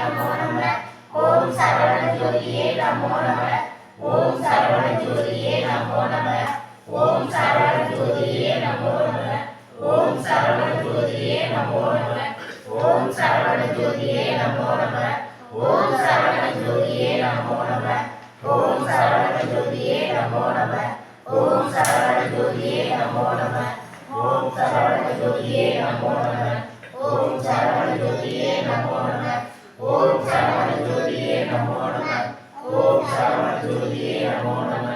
நமோ நம. ஓம் சரவண ஜோதியே நமோ நம. ஓம் சரவண ஜோதியே நமோ நம. ஓம் சரவண ஜோதியே நமோ நம. ஓம் சரவண ஜோதியே நமோ நம. ஓம் சரவண ஜோதியே நமோ நம. ஓம் சரவண ஜோதியே நமோ நம. ஓம் சரவண ஜோதியே நமோ நம. ஓம் சரவண ஜோதியே நமோ நம. ஓம் சரவண ஜோதியே நமோ நம. ஓம் சரவண ஜோதியே நமோ நம. ஓம் சரவண ஜோதியே நமோ நம. ஓம் சரவண ஜோதியே நமோ நம.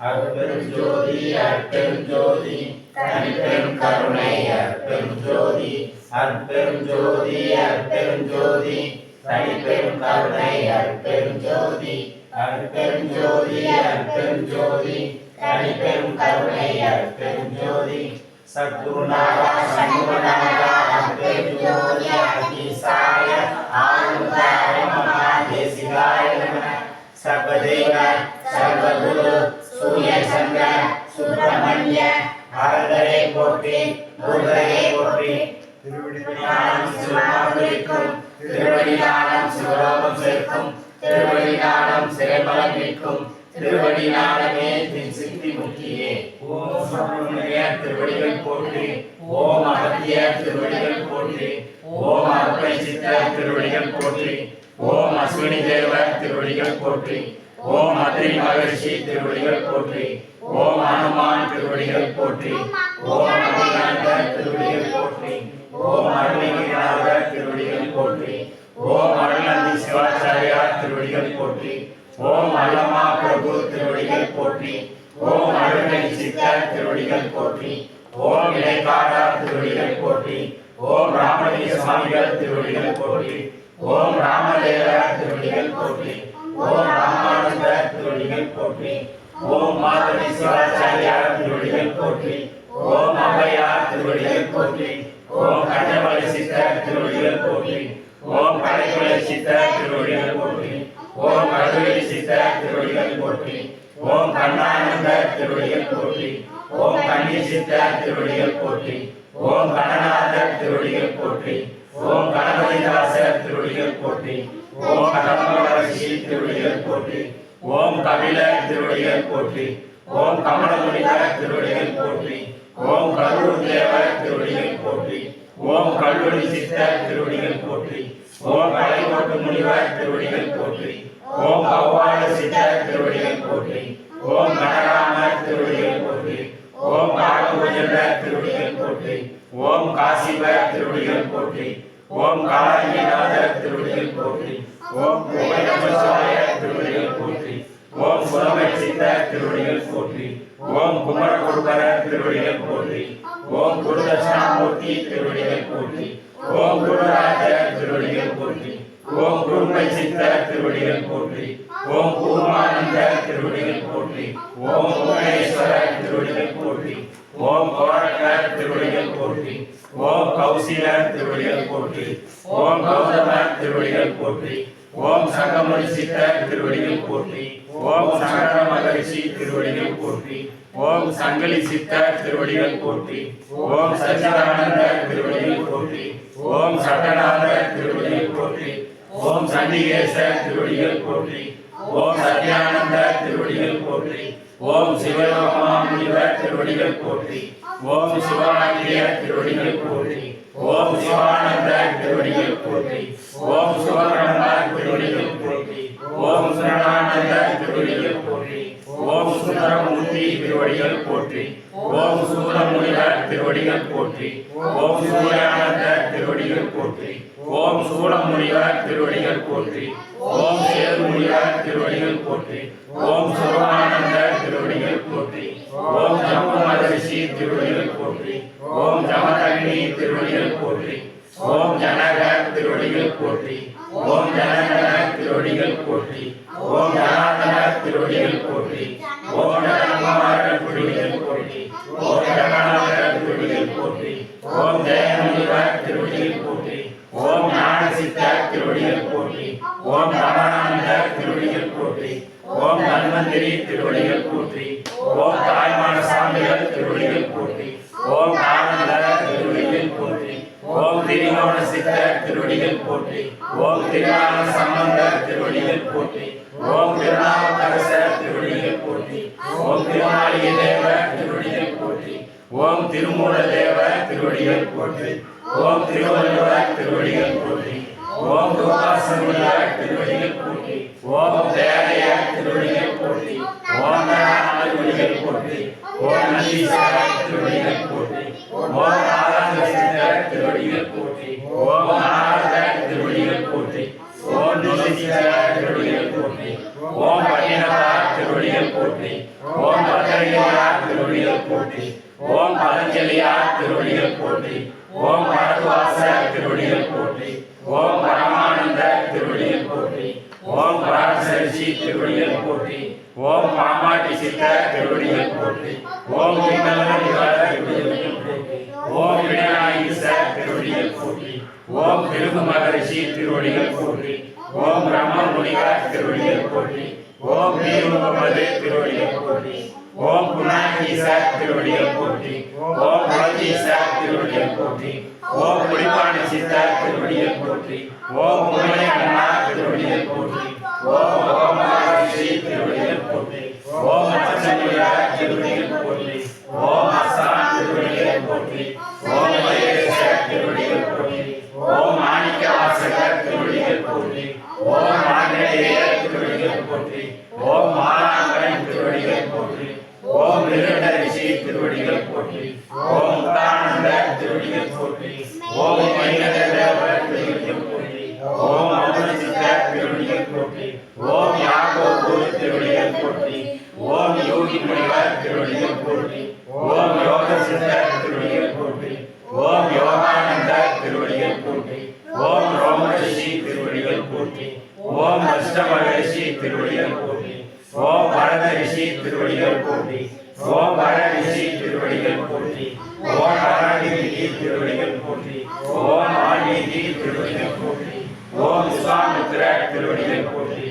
அருட்பெரும் ஜோதி அருட்பெரும் ஜோதி தனிப்பெரும் கருணை அருட்பெரும் ஜோதி. அருட்பெரும் ஜோதி அருட்பெரும் ஜோதி தனிப்பெரும் கருணை அருட்பெரும் ஜோதி. அருட்பெரும் ஜோதி அருட்பெரும் ஜோதி தனிப்பெரும் கருணை அருட்பெரும் ஜோதி. சத்குருநாதா சண்முகநாதா அருட்பெரும் ஜோதி அகதீசாய ஆறுமுக அரங்கமகா தேசிகாய நம. சர்வதேவ சர்வகுரு சூரிய சந்திர சுப்பிரமணிய அரங்கரே போற்றி குருவரே போற்றி. திருவடிஞானம் சிவமாகும் திருவடிஞானம் சிவலோகம் சேர்க்கும் திருவடிஞானம் சிறைபலம் நிற்கும் திருவடிஞானமே சித்தி முக்கியே. ஓம் சுப்பிரமணிய திருவடிகள் போற்றி. ஓம் அகத்திய திருவடிகள் போற்றி. ஓம் அகப்பை சித்த திருவடிகள் போற்றி. ஓம் அஸ்வினி தேவர் திருவடிகள் போற்றி. ஓம் அத்ரி மகர்ஷி திருவடிகள் போற்றி. ஓம் அனுமான் திருவடிகள் போற்றி. ஓம் அபிநந்தர் திருவடிகள் போற்றி. ஓம் அருணகிரிநாதர் திருவடிகள் போற்றி. ஓம் அருள்நந்தி சிவாச்சாரியார் திருவடிகள் போற்றி. ஓம் அல்லமா பிரபு திருவடிகள் போற்றி. ஓம் அருள்நெறி சித்தர் திருவடிகள் போற்றி. ஓம் இடைக்காடா திருவடிகள் போற்றி. ஓம் ராமலிங்க சுவாமிகள் திருவடிகள் போற்றி. ஓம் ராமதேவர் திருவடிகள் போற்றி. ஓம் ராமானந்தர் திருவடிகள் போற்றி. ஓம் மாதவி சிவாச்சாரியார் திருவடிகள் போற்றி. ஓம் அவ்வையார் திருவடிகள் போற்றி. ஓம் கஞ்சமலை சித்தர் திருவடிகள் போற்றி. ஓம் கலைக்குலை சித்தர் திருவடிகள் போற்றி. ஓம் கடுவெளி சித்தர் திருவடிகள் போற்றி. ஓம் கண்ணானந்தர் திருவடிகள் போற்றி. ஓம் கண்ணி சித்தர் திருவடிகள் போற்றி. ஓம் கணநாதர் திருவடிகள் போற்றி. ஓம் கணபதிதாசர் திருவடிகள் போற்றி. ஓம் கடம்பவரசி திருவடிகள் போற்றி. ஓம் கபிலர் திருவடிகள் போற்றி. ஓம் கமலமுனிவர் திருவடிகள் போற்றி. ஓம் கருவூர் தேவர் திருவடிகள் போற்றி. ஓம் கல்வெளி சித்தர் திருவடிகள் போற்றி. ஓம் கலைக்கோட்டு முனிவர் திருவடிகள் போற்றி. ஓம் கவ்வாட சித்தர் திருவடிகள் போற்றி. ஓம் கனராமர் திருவடிகள் போற்றி. ஓம் காலபூஜண்டர் திருவடிகள் போற்றி. ஓம் காசிவர் திருவடிகள் போற்றி. ஓம் காலங்கிநாதர் திருவடிகள் போற்றி. ஓம் கோயநமசிவாய திருவடிகள் போற்றி. ஓம் புலமை சித்தர் திருவடிகள் போற்றி. ஓம் குமரகுருபரர் திருவடிகள் போற்றி. ஓம் குருதட்சிணாமூர்த்தி திருவடிகள் போற்றி. ஓம் குருராஜர் திருவடிகள் போற்றி. ஓம் குருமை சித்தர் திருவடிகள் போற்றி. ஓம் பூர்வானந்தர் திருவடிகள் போற்றி. ஓம் புவனேஸ்வரர் திருவடிகள் போற்றி. ஓம் கோரக்கர் திருவடிகள் போற்றி. ஓம் கௌசிலர் திருவடிகள் போற்றி. ஓம் கௌதமர் திருவடிகள் போற்றி. ஓம் சங்கமணி சித்தர் திருவடிகள் போற்றி. ஓம் சங்கர மகரிஷி திருவடிகள் போற்றி. ஓம் சங்கலி சித்தர் திருவடிகள் போற்றி. ஓம் சச்சிதானந்தர் திருவடிகள் போற்றி. ஓம் சட்டநாதர் திருவடிகள் போற்றி. ஓம் சண்டிகேசர் திருவடிகள் போற்றி. ஓம் சத்யானந்தர் திருவடிகள் போற்றி. ஓம் சிவலோகமாமுனிவர் திருவடிகள் போற்றி. ஓம் சிவானந்திய திருவடிகள் போற்றி. ஓம் சிவானந்தர் திருவடிகள் போற்றி. ஓம் சிவபிரம்மர் திருவடிகள் போற்றி. ஓம் சுரணானந்தர் திருவடிகள் போற்றி. ஓம் சுந்தரமூர்த்தி திருவடிகள் போற்றி. ஓம் சூரமுனிவர் திருவடிகள் போற்றி. ஓம் சூர்யானந்தர் திருவடிகள் போற்றி. ஓம் சூரமுனிவர் திருவடிகள் போற்றி. ஓம் சேருமுனிவர் திருவடிகள் போற்றி. ஓம் சுரமானந்தர் திருவடிகள் போற்றி. ஓம் ஜம்பு மகரிஷி திருவடிகள் போற்றி. ஓம் ஜமதக்னி திருவடிகள் போற்றி. ஓம் ஜனகர் திருவடிகள் போற்றி. ஓம் ஜனகர் திருவடிகள் போற்றி. ஓம் ஜனார்தனர் திருவடிகள் போற்றி. ஓம் ஜனகுமாரர் திருவடிகள் போற்றி. ஓம் ஜகநாதர் திருவடிகள் போற்றி. ஓம் ஜெயமுனிவர் திருவடிகள் போற்றி. ஓம் ஞானசித்தர் திருவடிகள் போற்றி. ஓம் ரமணானந்தர் திருவடிகள் போற்றி. ஓம் தன்வந்திரி திருவடிகள் போற்றி. ஓம் தாய்மான சாமிகள் திருவடிகள் போற்றி. ஓம் ஆனந்தர் திருவடிகள் போற்றி. ஓம் திரிகோண சித்தர் திருவடிகள் போற்றி. ஓம் திருநாள சம்பந்த திருவடிகள் போற்றி. ஓம் திருநாவுக்கரச திருவடிகள் போற்றி. ஓம் திருமாளிகை தேவ திருவடிகள் போற்றி. ஓம் திருமூல தேவ திருவடிகள் போற்றி. ஓம் திருவள்ளுவர் திருவடிகள் போற்றி. ஓம் ரூபாசமுள்ள திருவடிகள் போற்றி. ஓம் தேரைய திருவடிகள் போற்றி. ஓம் திருவடிகள் போற்றி. ஓம் நந்தீஸ்வர திருவடிகள் போற்றி. ஓம் நாராயண திருவடிகள் போற்றி. ஓம் நாரத திருவடிகள் போற்றி. ஓம் நுசீஸ்வர திருவடிகள் போற்றி. ஓம் பட்டினதா திருவடிகள் போற்றி. ஓம் பத்ரகிரியா திருவடிகள் போற்றி. ஓம் பதஞ்சலியா திருவடிகள் போற்றி. ஓம் பரத்வாச திருவடிகள் போற்றி. ஓம் பரமானந்த திருவடிகள் போற்றி. ஓம் பராசரிஷி திருவடிகள் போற்றி. ஓம் பாம்பாட்டி சித்த திருவடிகள் போற்றி. ஓம் திருவடிகள் போற்றி. ஓம் விநாயகீச திருவடிகள் போற்றி. ஓம் பிருகு மகரிஷி திருவடிகள் போற்றி. ஓம் பிரம்ம முனிவர் திருவடிகள் போற்றி. ஓம் வீர முகமது திருவடிகள் போற்றி. ஓம் குணாகீச திருவடிகள் போற்றி. ஓம் குலதீச திருவடிகள் போற்றி. ஓம் குடிப்பாணி சித்த திருவடிகள் போற்றி. ஓம் குமரகண்ணா திருவடிகள் போற்றி. ஓம் ஓமரிஷி திருவடிகள் போற்றி. ஓம் அச்சமுல திருவடிகள் போற்றி. ஓம் அசான் திருவடிகள் போற்றி. ஓம் மகேஷ திருவடிகள் போற்றி. ஓம் மாணிக்க வாசகர் திருவடிகள் போற்றி. ஓம் ஆஞ்சநேய திருவடிகள் போற்றி. ஓம் மாலாங்கரன் திருவடிகள் போற்றி. ஓம் நிருடரிஷி திருவடிகள் போற்றி. ஓம் முக்தானந்த திருவடிகள் போற்றி. ஓம் மைனதேவ திருவடிகள் போற்றி. ஓம் அமரசித்த திருவடிகள் போற்றி. ஓம் யாகோபு திருவடிகள் போற்றி. ஓம் யோகி முனிவர் திருவடிகள் போற்றி. ஓம் யோக சித்தர் திருவடிகள் போற்றி. ஓம் யோகானந்த திருவடிகள் போற்றி. ஓம் ரோமரிஷி திருவடிகள் போற்றி. ஓம் அஷ்டமகரிஷி திருவடிகள் போற்றி. ஓம் பரத ரிஷி திருவடிகள் போற்றி. ஓம் வர ரிஷி திருவடிகள் போற்றி. ஓம் அராகிரி திருவடிகள் போற்றி. ஓம் ஆல்மீகி திருவடிகள் போற்றி. ஓம் விஸ்வாமித்திர திருவடிகள் போற்றி.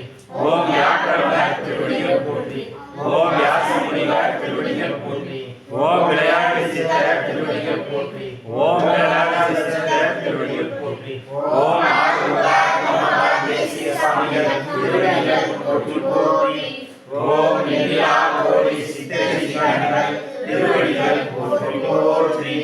ஓம் யாக்கிரம திருவடிகள் போற்றி. ஓம் வியாசமுனிவர் திருவடிகள் போற்றி. ஓம் விளையாட்டு சித்த திருவடிகள் போற்றி. ஓம் விளையாட்டு சித்த திருவடிகள் போற்றி. ஓம் ஆறுதா தேசிய சாமிகள் திருவடிகள் போற்றி போற்றி. ஓம் இந்தியா கோடி சித்தரிகள் திருவடிகள் போற்றி போற்றி.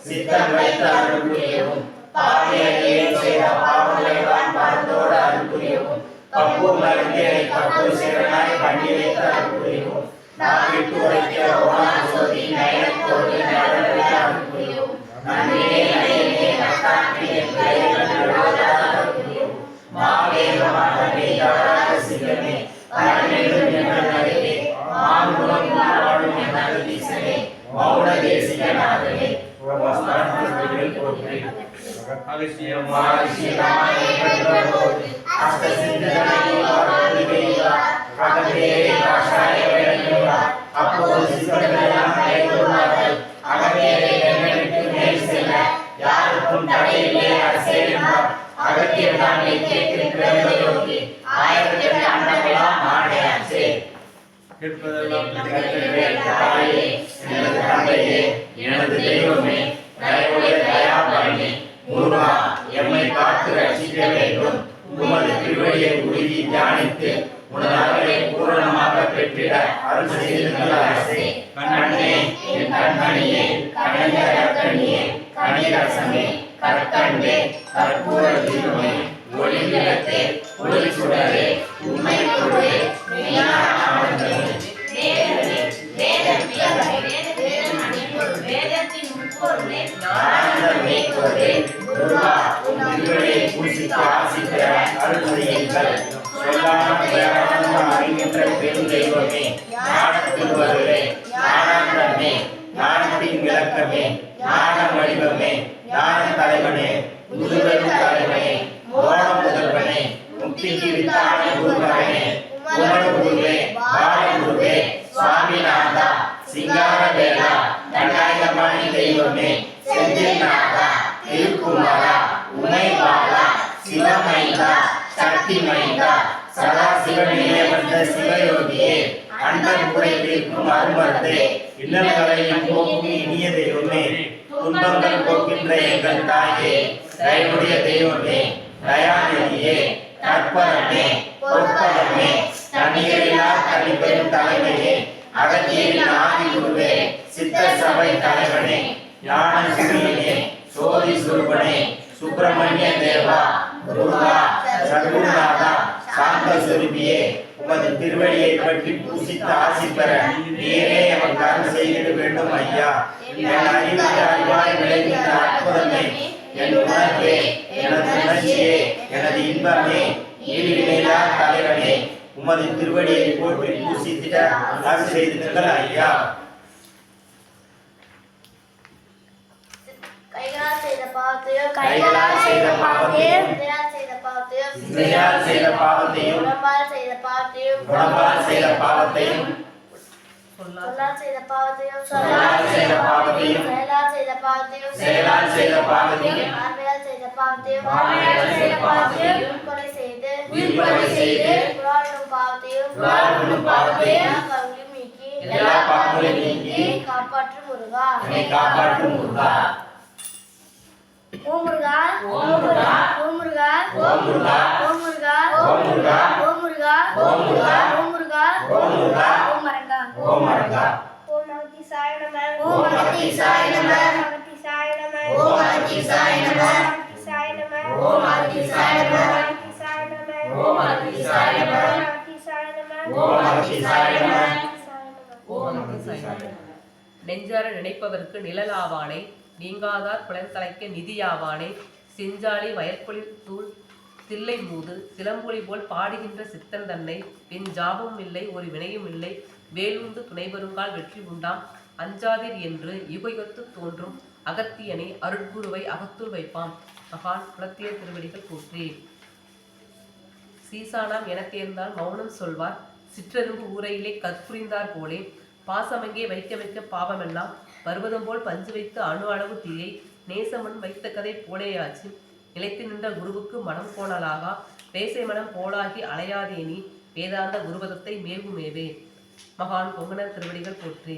சித்தம் வைத்து அருள் புரியவும் பாவியையே செய்த பாவங்களைதான் பரந்தோடு அருள் புரியவும் கப்பு மருந்தியை கப்பு சிறனாய் பண்ணி வைத்து அருள் புரியவும் நான் விட்டு உரைக்கிற ஓனான் சோதி நயனத்தோடு நடனத்தை அருள் புரியவும் நன்மையே நயனே நத்தாற்றியை அருள் புரியவும் மாவேகமாக மெய்யாராக சிங்கமே அரணெடும் என்ற நடுவே மாமுகம் வாழும் என் அருளீசனே மௌன தேசிகனாகவே யாருக்கும் தடையில்லை அரசே என்றார். அகத்தியர் தானே கேட்டிருக்கிறது யோகி. ஆயிரத்தி அண்டமெல்லாம் ஆணையாச்சே. தாயே, எனது தந்தையே, எனது தெய்வமே, தயவுடைய தயாபரனே, முருகா, எம்மை காத்து ரட்சிக்க வேண்டும். உமது திருவடியை உருகி தியானித்து உனது அருளை பூரணமாக பெற்றிட அருள் செய்திருக்கிற அரசே. கண்ணே, என் கண்மணியே, கணிதரக்கணியே, கணிரசமே, கற்கண்டே, கற்பூர தீபமே, ஒளி விளக்கே, ஒளி சுடரே, உண்மை பொருளே, மெய்யான ஆனந்தமே, ஞானத்தின் விளக்கமே, ஞான வடிவமே, ஞான தலைவனே, முதுபெரும் தலைவனே, மோன முதல்வனே, திக்கி வித்தான குருவரனே உமது குருவே பாலகுருவே சுவாமிநாதா சிங்காரவேலா தண்டாயுதபாணி தெய்வமே செந்தில்நாதா திருக்குமரா உமைபாலா சிவமைந்தா சக்திமைந்தா சதா சிவனிலே வந்த சிவயோகியே அண்டர் குறைத்திருக்கும் அருமருந்தே இல்லங்களையும் போக்கும் இனிய தெய்வமே துன்பங்கள் போக்கின்ற எங்கள் தாயே தயவுடைய தெய்வமே தயாநிதியே தற்பரமே பொற்பரமே தண்ணீரிலா தனிப்பெரும் தலைமையே அகத்தியரின் ஆதி குருவே சித்த சபை தலைவனே ஞான சுரியனே சோதி சுரூபனே சுப்பிரமணிய தேவா குருவா சர்க்குருநாதா சாந்த சொருபியே உமது திருவடியை பற்றி பூசித்து ஆசி பெற நீரே எமக்கு அருள் செய்திட வேண்டும் ஐயா. என் அறிவுக்கு அறிவாய் விளைவித்த அற்புதமே என் உணர்வே எனது உணர்ச்சியே எனது இன்பமே ஈடுவினையா தலைவனே உமது திருவடியை போற்றி பூசித்திட அருள் செய்திருங்கள் ஐயா. கைகளால் செய்த பாவத்தையும் கைகளால் செய்த பாவத்தையும் சிந்தையால் செய்த பாவத்தையும் உடம்பால் செய்த பாவத்தையும் உடம்பால் செய்த பாவத்தையும் சொல்லால் செய்த பாவத்தையும் சொல்லால் செய்த பாவத்தையும் செயலால் செய்த பாவத்தையும் செயலால் செய்த பாவத்தையும் பார்வையால் செய்த பாவத்தையும் பார்வையால் செய்த பாவத்தையும் கொலை செய்து உயிர்கொலை செய்து புறாடும் பாவத்தையும் புறாடும் பாவத்தையும் எல்லா பாவங்களையும் நீக்கி எல்லா பாவங்களையும் நீக்கி காப்பாற்றும் முருகா என்னை காப்பாற்றும் முருகா. ஓம் முருகா ஓம் முருகா ஓம் முருகா ஓம் முருகா ஓம் முருகா ஓம் முருகா ஓம் முருகா ஓம் முருகா ஓம் முருகா ஓம் முருகா ஓம் மரங்கா ஓம் மரங்கா ஓம் அகத்தீசாய நம ஓம் அகத்தீசாய நம அகத்தீசாய நம ஓம் அகத்தீசாய நம அகத்தீசாய நம ஓம் அகத்தீசாய நம அகத்தீசாய நம ஓம் அகத்தீசாய நம அகத்தீசாய நம ஓம் அகத்தீசாய நம ஓம் அகத்தீசாய. நெஞ்சார நினைப்பவர்க்கு நிழலாவானை நீங்காதார் புலன்தலைக்க நிதியாவானே செஞ்சாலி வயற்பொழில் தூள் தில்லை மூது சிலம்பொலி போல் பாடுகின்ற சித்தன் தன்னை பின் ஜாபமும் இல்லை ஒரு வினையும் இல்லை வேலுண்டு துணைபெருங்கால் வெற்றி உண்டாம் அஞ்சாதீர் என்று யுகயுகத்து தோன்றும் அகத்தியனை அருட்குருவை அகத்துள் வைப்பாம். மகான் புலத்திய திருவடிகள் போற்றி. சீசானாம் என தேர்ந்தால் மௌனம் சொல்வார் சிற்றெரும்பு ஊரையிலே கற்புரிந்தார் போலே பாசமங்கே வைக்க வைக்க பாவமெல்லாம் பருவதம் போல் பஞ்சு வைத்து அணு அளவு தீயை நேசமன் வைத்த கதை போலேயாச்சு நிலைத்து நின்ற குருவுக்கு மனம் கோணலாகா பேசை மனம் போலாகி அலையாதேனி வேதாந்த குருபதத்தை மேவுமேவே. மகான் பொங்கனர் திருவடிகள் போற்றி.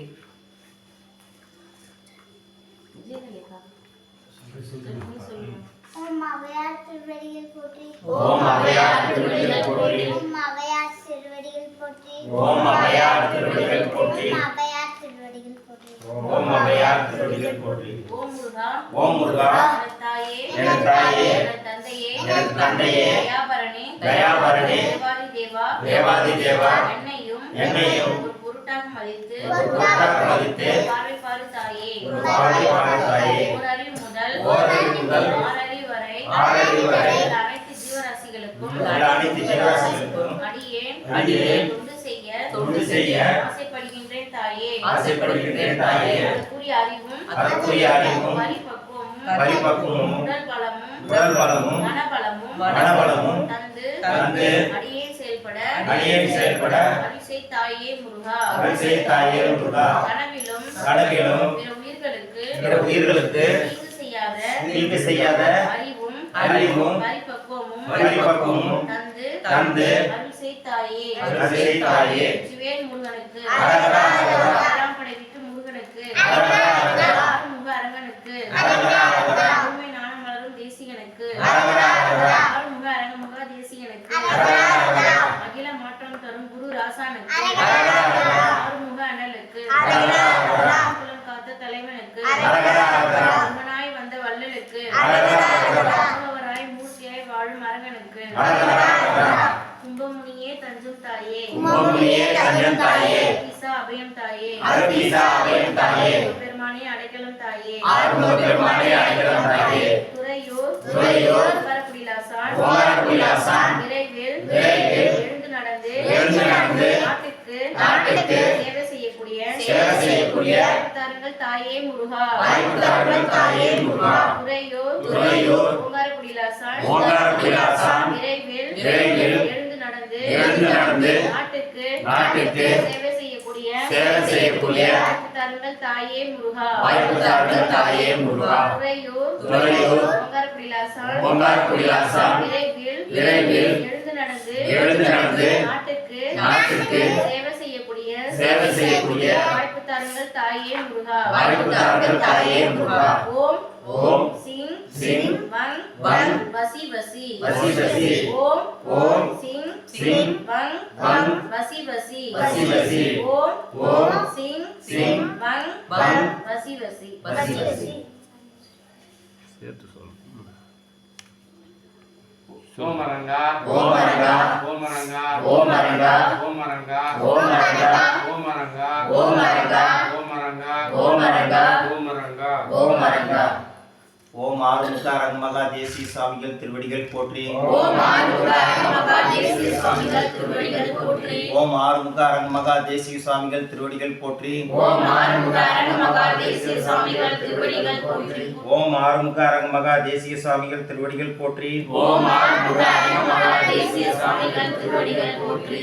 ஓம் அவையார் திருவடிகள் போற்றி. ஓம் அவையார் திருவடிகள் போற்றி. ஓம் அவையார் திருவடிகள் போற்றி. ஓம் அவையார் திருவடிகள் போற்றி. ஓம் அவையார் திருவடிகள் போற்றி. ஓம் அவையார் திருவடிகள் போற்றி. ஓம் முருகா ஓம் முருகா எனது தாயே எனது தாயே எனது தந்தையே எனது தந்தையே தயாபரணே தயாபரணே தேவாதி தேவா தேவாதி தேவா என்னையும் என்னையும் ஒரு பொருட்டாக மதித்து பொருட்டாக மதித்து பார்வை பாரு தாயே ஒரு பார்வை பாரு தாயே ஓரறி முதல் ஓரறி முதல் ஆறறி வரை ஆறறி வரை உள்ள அனைத்து ஜீவராசிகளுக்கும் உள்ள அனைத்து ஜீவராசிகளுக்கும் அடியேன் தொண்டு செய்ய ஆசைப்படுகின்றேன் தாயே ஆசைப்படுகின்றேன் தாயே. அதற்குரிய அறிவும் அதற்குரிய அறிவும் பரிபக்குவமும் உடல் பலமும் மனபலமும் தந்து அடியேன் செயல்பட அடியேன் செயல்பட அருள் செய் தாயே முருகா அருள் செய் தாயே முருகா. கனவிலும் கனவிலும் பிற உயிர்களுக்கு தீங்கு செய்யாத அறிவும் பரிபக்குவமும் தந்து அருள் செய் தாயே அருள் செய் தாயே. சிவேல் முருகனுக்கு அரகரா, அரகரா. ஆறாம் படைவிட்டு முருகனுக்கு அரகரா, அரகரா. ஆறுமுக அரங்கனுக்கு அரகரா, அரகரா. உண்மை நாணம் மலரும் தேசிகனுக்கு அரகரா, அரகரா. ஆறுமுக அரங்கமுக தேசிகனுக்கு அரகரா, அரகரா. அகில மாற்றம் தரும் குரு ராசானுக்கு அரகரா, அரகரா. ஆறுமுக அண்ணலுக்கு அரகரா, அரகரா. குலம் காத்த தலைவனுக்கு அரகரா, அரகரா. அம்மனாய் வந்த வள்ளலுக்கு அரகரா, அரகரா. அனுபவராய் மூர்த்தியாய் வாழும் அரங்கனுக்கு அரகரா, அரகரா. கும்பமுனியே தஞ்சம் தாயே கும்பமுனியே தஞ்சம் தாயே. ஈசா அபயம் தாயே அருளீசா அபயம் தாயே. பெருமானே அடைக்கலம் தாயே ஆறுமுக பெருமானே அடைக்கலம் தாயே. துறையூர் ஓங்காரக்குடிலாசான் ஓங்காரக்குடிலாசான் விரைவில் விரைவில் எழுந்து நடந்து நாட்டுக்கு சேவை செய்யக்கூடிய தாருங்கள் தாயே முருகா வாய்ப்பு தாருங்கள் தாயே முருகா. துறையூர் துறையூர் ஓங்காரக்குடிலாசான் ஓங்காரக்குடிலாசான் விரைவில் விரைவில் எழுந்து நடந்து நாட்டுக்கு சேவை செய்யக்கூடிய வாய்ப்பு தாருங்கள் தாயே முருகா. தாயே முருகா. துறையூர் ஓங்காரக்குடிலாசான் விரைவில் எழுந்து நடந்து நாட்டுக்கு சேவை செய்யக்கூடிய வாய்ப்பு தாருங்கள் தாயே முருகா. ஓம் சிங் வங் வசி ஓம் சிங் வங் வசி ஓம் சிங் வங் வசி ஓமரங்கா ஓமரங்கா ஓமரங்கா ஓமரங்கா ஓமரங்கா ஓமரங்கா ஓமரங்கா ஓமரங்கா ஓமரங்கா ஓமரங்கா ஓமரங்கா ஓமரங்கா ஓம் ஆறுமுக அரங்கமகா தேசிய சுவாமிகள் திருவடிகள் போற்றி. ஓம் ஆறுமுக அரங்கமகா தேசிய சுவாமிகள் திருவடிகள் போற்றி. ஓம் ஆறுமுக அரங்கமகா தேசிய சுவாமிகள் திருவடிகள் போற்றி. ஓம் ஆறுமுக அரங்கமகா தேசிய சுவாமிகள் திருவடிகள் போற்றி. ஓம் ஆறுமுக அரங்கமகா தேசிய சுவாமிகள் திருவடிகள் போற்றி. ஓம் ஆறுமுக அரங்கமகா தேசிய சுவாமிகள் திருவடிகள் போற்றி.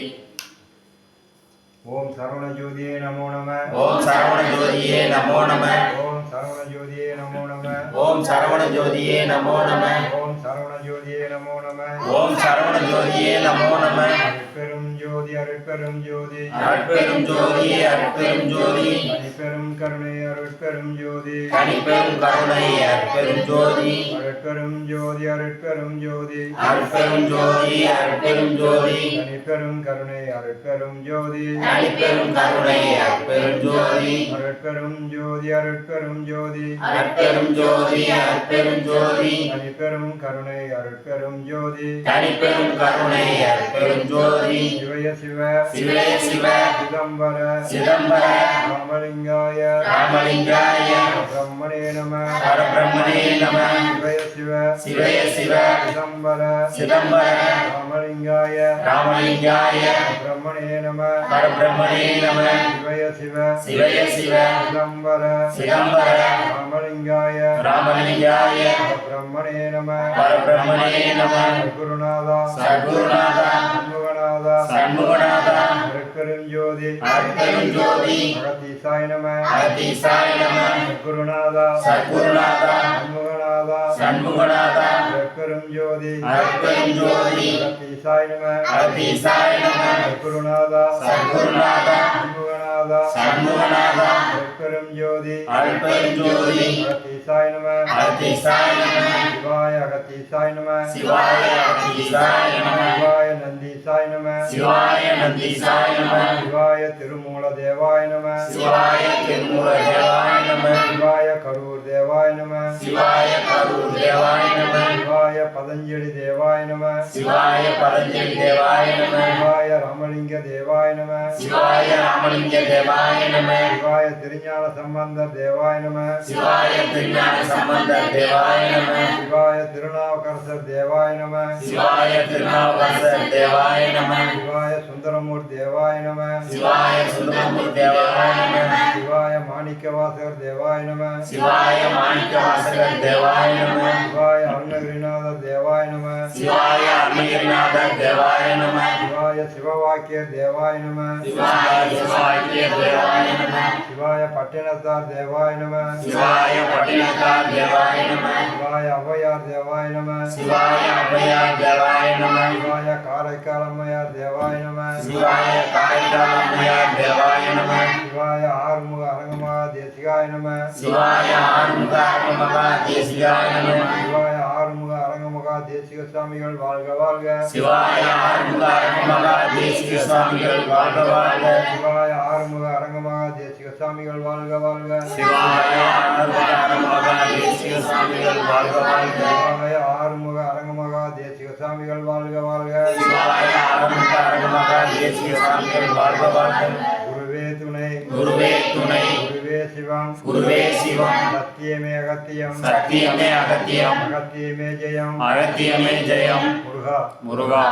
ஓம் சரவண ஜோதியே நமோ நம. ஓம் சரவண ஜோதியே நமோ நம. ஓம் சரவண ஜோதியே நமோ நம. ஓம் சரவண ஜோதியே நமோ நம. ஓம் சரவண ஜோதியே நமோ நம. ஓம் சரவண ஜோதியே நமோ நம. அருட்பெரும் ஜோதி அருட்பெரும் ஜோதி அருட்பெரும் ஜோதி அருட்பெரும் ஜோதி தனிப்பெரும் கருணை அருட்பெரும் ஜோதி தனிப்பெரும் கருணை அருட்பெரும் ஜோதி அருட்பெரும் ஜோதி அருட்பெரும் ஜோதி அருட்பெரும் ஜோதி அருட்பெரும் ஜோதி தனிப்பெரும் கருணை அருட்பெரும் ஜோதி தனிப்பெரும் கருணை அருட்பெரும் ஜோதி அருட்பெரும் ஜோதி அருட்பெரும் ஜோதி அருட்பெரும் ஜோதி அருட்பெரும் ஜோதி தனிப்பெரும் கருணை அருட்பெரும் ஜோதி தனிப்பெரும் கருணை அருட்பெரும் ஜோதி சிவய சிவ சிவே சிவ சிதம்பர சிதம்பர ராமலிங்காய ராமலிங்காய பிரம்மணே நம. பரபிரம்மணே நம. சிவய சிவ சிவய சிவ சிதம்பர சிதம்பர ராமலிங்காய ராமலிங்காய பிரம்மணே நம. பரபிரம்மணே நம. சிவய சிவ சிவய சிவ சிதம்பர சிதம்பர ராமலிங்காய ராமலிங்காய பிரம்மணே நம. பரபிரம்மணே நம. குருநாதா சத்குருநாதா சண்முகநாதா சண்முகநாதா அருட்பெரும் ஜோதி அருட்பெரும் ஜோதி அகத்தீசாய நம. அகத்தீசாய நம. குருநாதா சத்குருநாதா சண்முகநாதா சண்முகநாதா அருட்பெரும் ஜோதி அருட்பெரும் ஜோதி அகத்தீசாய நம. அகத்தீசாய நம. குருநாதா சத்குருநாதா சண்முகநாதா சண்முகநாதா அருட்பெரும் ஜோதி அருட்பெரும் ஜோதி அகத்தீசாய நம. அகத்தீசாய நம. சிவாய அகத்தீசாய நம. சிவாய அகத்தீசாய நம. சிவாய நந்தீசாய நம. சிவாய நந்தீசாய நம. சிவாய திருமூல தேவாய நம. சிவாய திருமூல தேவாய நம. சிவாய கரூர் தேவாய நம. சிவாய கரூர் தேவாய நம. சிவாய பதஞ்சலி தேவாய நம. சிவாய பதஞ்சலி தேவாய நம. சிவாய ராமலிங்க தேவாய நம. சிவாய ராமலிங்க தேவாய நம. சிவாய திருஞான சம்பந்தர் தேவாய நம. சிவாய திருஞான சம்பந்தர் தேவாய நம. சிவாய திருநாவுக்கரசர் தேவாய நம. சிவாய திருநாவுக்கரசர் தேவாய நம. சிவாய சுந்தரமூர்த்தி தேவாய நம. சிவாய சுந்தரமூர்த்தி தேவாய நம. சிவாய மாணிக்கவாசகர் தேவாய நம. சிவாய மாணிக்கவாசகர் தேவாய நம. சிவாய அருணகிரிநாதர் தேவாய நம. சிவாய அருணகிரிநாதர் தேவாய நம. சிவாய சிவவாக்கியர் தேவாய நம. சிவாய சிவாக்கிய தேவாய நம. சிவாய பட்டினத்தார் தேவாய நம. சிவாய பட்டினத்தார் தேவாய நம. சிவாய ஔவையார் தேவாய நம. சிவாய அபயார் தேவாய நம. சிவாய காரைக்கால் அம்மையார் தேவாய நம. சிவாய காரைக்கால் அம்மையார் தேவாய நம. சிவாய ஆறுமுக அரங்கமகா தேசிகாய நம. சிவாய ஆறுமுக அரங்கமகா தேசிகாய நம. சிவாய ஆறுமுக அரங்கமகா தேசிக சுவாமிகள் வாழ்க வாழ்க. சிவாய ஆறுமுக அரங்கமகா தேசிக சுவாமிகள் வாழ்க வாழ்க. சிவாய ஆறுமுக அரங்கமகா தேசிக சுவாமிகள் வாழ்க வாழ்க. சிவாய ஆறுமுக அரங்கமகா தேசிக சுவாமிகள் வாழ்க வாழ்க. சிவாய ஆறுமுக அரங்கமகா தேசிக சுவாமிகள் வாழ்க வாழ்க. சிவாய ஆறுமுக அரங்கமகா தேசிக சுவாமிகள் வாழ்க வாழ்க. குருவே துணை குருவே துணை குருவே சிவம் குருவே சிவம் சத்தியமே அகத்தியம் சத்தியமே அகத்தியம் அகத்தியமே ஜெயம் அகத்தியமே ஜெயம் முருகா. முருகா.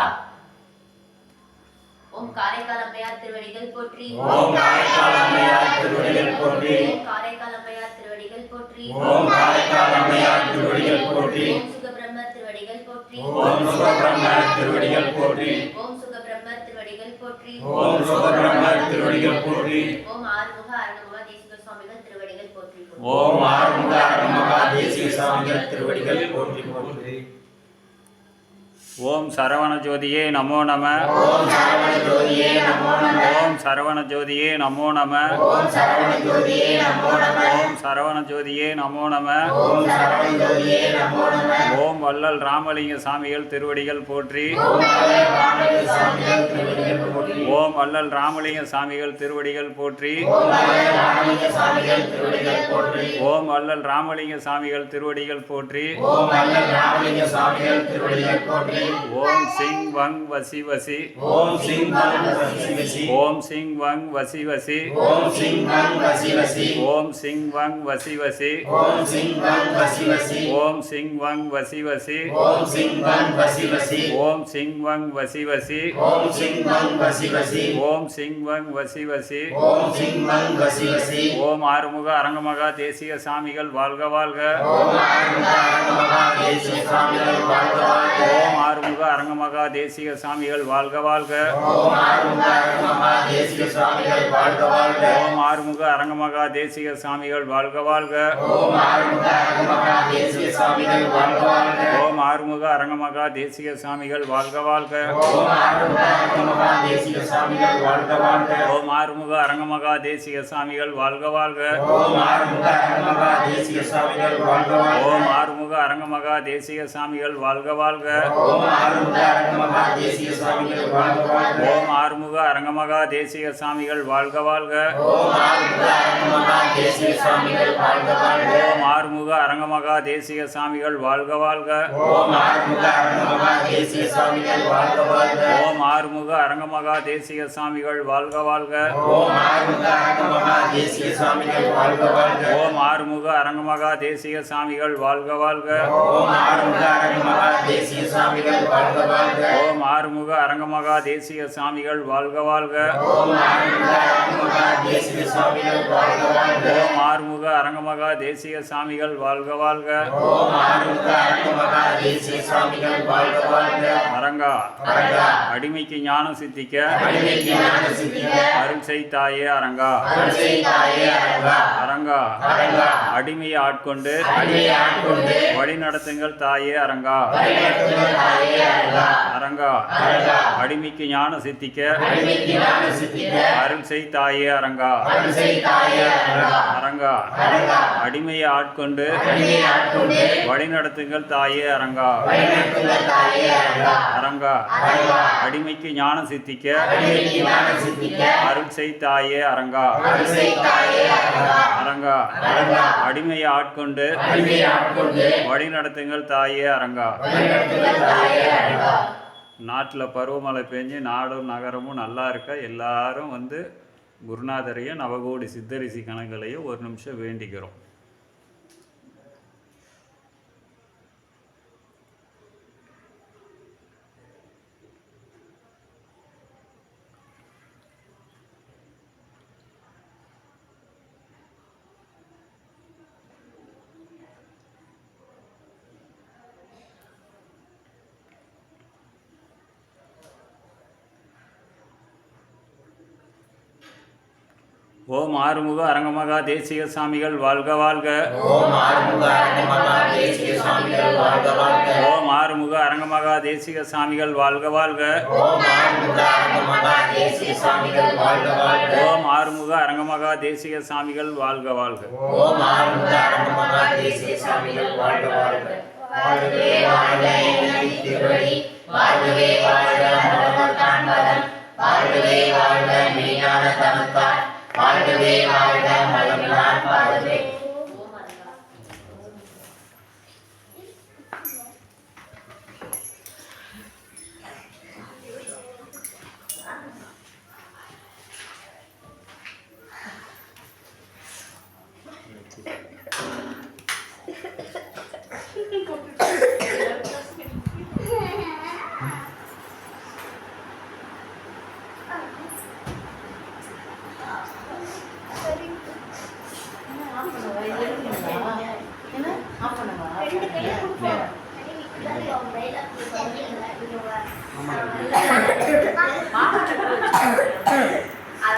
ஓம் காரைக்கால் அம்மையார் திருவடிகள் போற்றி. ஓம் காரைக்கால் அம்மையார் திருவடிகள் போற்றி. ஓம் காரைக்கால் அம்மையார் திருவடிகள் போற்றி. ஓம் காரைக்கால் அம்மையார் திருவடிகள் போற்றி. ஓம் சுகபிரம்ம திருவடிகள் போற்றி. ஓம் சுகபிரம்ம திருவடிகள் போற்றி. ஓம் சுகபிரம்ம போற்றி. ஓம் சுகபிரம்மர் திருவடிகள் போற்றி. ஓம் ஆறுமுக அருணமகா தேசிக சுவாமிகள் திருவடிகள் போற்றி. ஓம் ஆறுமுக அருணமகா தேசிக சுவாமிகள் திருவடிகள் போற்றி போற்றி. ஓம் சரவண ஜோதியே நமோ நம. ஓம் சரவண ஜோதியே நமோ நம. ஓம் சரவண ஜோதியே நமோ நம. ஓம் சரவண ஜோதியே நமோ நம. ஓம் சரவண ஜோதியே நமோ நம. ஓம் சரவண ஜோதியே நமோ நம. ஓம் வள்ளல் ராமலிங்க சாமிகள் திருவடிகள் போற்றி. ஓம் வள்ளல் ராமலிங்க சாமிகள் திருவடிகள் போற்றி. ஓம் வள்ளல் ராமலிங்க சாமிகள் திருவடிகள் போற்றி. ஓம் வள்ளல் ராமலிங்க சாமிகள் திருவடிகள் போற்றி. ஓம் வள்ளல் ராமலிங்க சாமிகள் திருவடிகள் போற்றி. ஓம் வள்ளல் ராமலிங்க சாமிகள் திருவடிகள் போற்றி. ஓம் சிங் வங் வசி வசி. ஓம் சிங் வங் வசி வசி. ஓம் சிங் வங் வசி வசி. ஓம் சிங் வங் வசி வசி. ஓம் சிங் வங் வசி வசி. ஓம் சிங் வங் வசி வசி. ஓம் சிங் வங் வசி வசி. ஓம் சிங் வங் வசி வசி. ஓம் சிங் வங் வசி வசி. ஓம் சிங் வங் வசி வசி. ஓம் சிங் வங் வசி வசி. ஓம் சிங் வங் வசி வசி. ஓம் ஆறுமுக அரங்கமகா தேசிக சாமிகள் வாழ்க வாழ்க. ஓம் ஆறுமுக அருணமகா தேசிக சாமிகள் வாழ்க வாழ்க. ஓம் ஆறுமுக அரங்கமகா தேசிக சாமிகள் வாழ்க வாழ்க. ஓம் ஆறுமுக அருணமகா தேசிக சாமிகள் வாழ்க வாழ்க. ஓம் ஆறுமுக அரங்கமகா தேசிக சாமிகள் வாழ்க வாழ்க. ஓம் ஆறுமுக அருணமகா தேசிக சாமிகள் வாழ்க வாழ்க. ஓம் ஆறுமுக அரங்கமகா தேசிக சாமிகள் வாழ்க வாழ்க. ஓம் ஆறுமுக அருணமகா தேசிக சாமிகள் வாழ்க வாழ்க. ஓம் ஆறுமுக அரங்கமகா தேசிக சாமிகள் வாழ்க வாழ்க. ஓம் ஆறுமுக அருணமகா தேசிக சாமிகள் வாழ்க வாழ்க. ஓம் ஆறுமுக அரங்கமகா தேசிக சாமிகள் வாழ்க வாழ்க. ஓம் ஆறுமுக அருணமகா தேசிக சாமிகள் வாழ்க வாழ்க. ஓம் ஆறுமுக அரங்கமகா தேசிக சாமிகள் வாழ்க வாழ்க. ஓம் ஆறுமுக அருணமகா தேசிக சாமிகள் வாழ்க வாழ்க. ஓம் ஆறுமுக அரங்கமகா தேசிக சாமிகள் வாழ்க வாழ்க. ஓம் ஆறுமுக அருணமகா தேசிக சாமிகள் வாழ்க வாழ்க. ஓம் ஆறுமுக அரங்கமகா தேசிக சாமிகள் வாழ்க வாழ்க. ஓம் ஆறுமுக அருணமகா தேசிக சாமிகள் வாழ்க வாழ்க. ஓம் ஆறுமுக அரங்கமகா தேசிக சாமிகள் வாழ்க வாழ்க. ஓம் ஆறுமுக அருணமகா தேசிக சாமிகள் வாழ்க வாழ்க. ஓம் ஆறுமுக அரங்கமகா தேசிக சாமிகள் வாழ்க வாழ்க. ஓம் ஆறுமுக அருணமகா தேசிக சாமிகள் வாழ்க வாழ்க. ஓம் ஆறுமுக அரங்கமகா தேசிக சாமிகள் வாழ்க வாழ்க. ஓம் ஆறுமுக அருணமகா தேசிக சாமிகள் வாழ்க வாழ்க. அரங்கா அரங்கா அடிமைக்கு ஞானம் சித்திக்க அடிமைக்கு ஞான சித்திக்க அருள் செய்தாயே அரங்கா. அருள் செய்தாயே அரங்கா. அரங்கா அரங்கா அடிமையை ஆட்கொண்டு அடிமையை ஆட்கொண்டு வழி நடத்துங்கள் தாயே அரங்கா. வழிநடத்துங்கள் தாயே அரங்கா. அரங்கா அரங்கா அடிமைக்கு ஞானம் சித்திக்க அடிமைக்கு ஞான சித்திக்க அருள் செய் தாயே அரங்கா. அருள் செய்தாயே அரங்கா. அரங்கா அரங்கா அடிமையை ஆட்கொண்டு அடிமையை ஆட்கொண்டு வழி நடத்துங்கள் தாயே அரங்கா. வழிநடத்துங்கள் தாயே அரங்கா. அரங்கா அரங்கா அடிமைக்கு ஞானம் சித்திக்க அடிமைக்கு ஞான சித்திக்க அருள் செய் தாயே அரங்கா. அருள் செய்தாயே அரங்கா. அரங்கா அரங்கா அடிமையை ஆட்கொண்டு அடிமையை ஆட்கொண்டு வழி நடத்துங்கள் தாயே அரங்கா. வழிநடத்துங்கள் தாயே அரங்கா. நாட்டில் பருவமழை பெஞ்சு நாடும் நகரமும் நல்லா இருக்க எல்லாரும் வந்து குருநாதரையும் நவகோடி சித்தரிசி கணங்களையும் ஒரு நிமிஷம் வேண்டிக்கிறோம். ஓம் ஆறுமுக அரங்கமகா தேசிக சாமிகள் வாழ்க வாழ்க. ஓம் ஆறுமுக அருணமகா தேசிக சாமிகள் வாழ்க வாழ்க. ஓம் ஆறுமுக அரங்கமகா தேசிக சாமிகள் வாழ்க வாழ்க. ஓம் ஆறுமுக அருணமகா தேசிக சாமிகள் வாழ்க வாழ்க. ஓம் ஆறுமுக அரங்கமகா தேசிக சாமிகள் வாழ்க வாழ்க. ஓம் ஆறுமுக அருணமகா தேசிக சாமிகள் வாழ்க வாழ்க. வாழ்கவே வாழ்க எங்கள் திருவடி. வாழ்கவே வாழ்க மலர்தான் பதம். வாழ்கவே வாழ்க மெய்ஞான தமக்கார். வாழ்கவே வாழ்க மலர்தான் பாதமே. ரெண்டு கையும் கொடுப்போம்.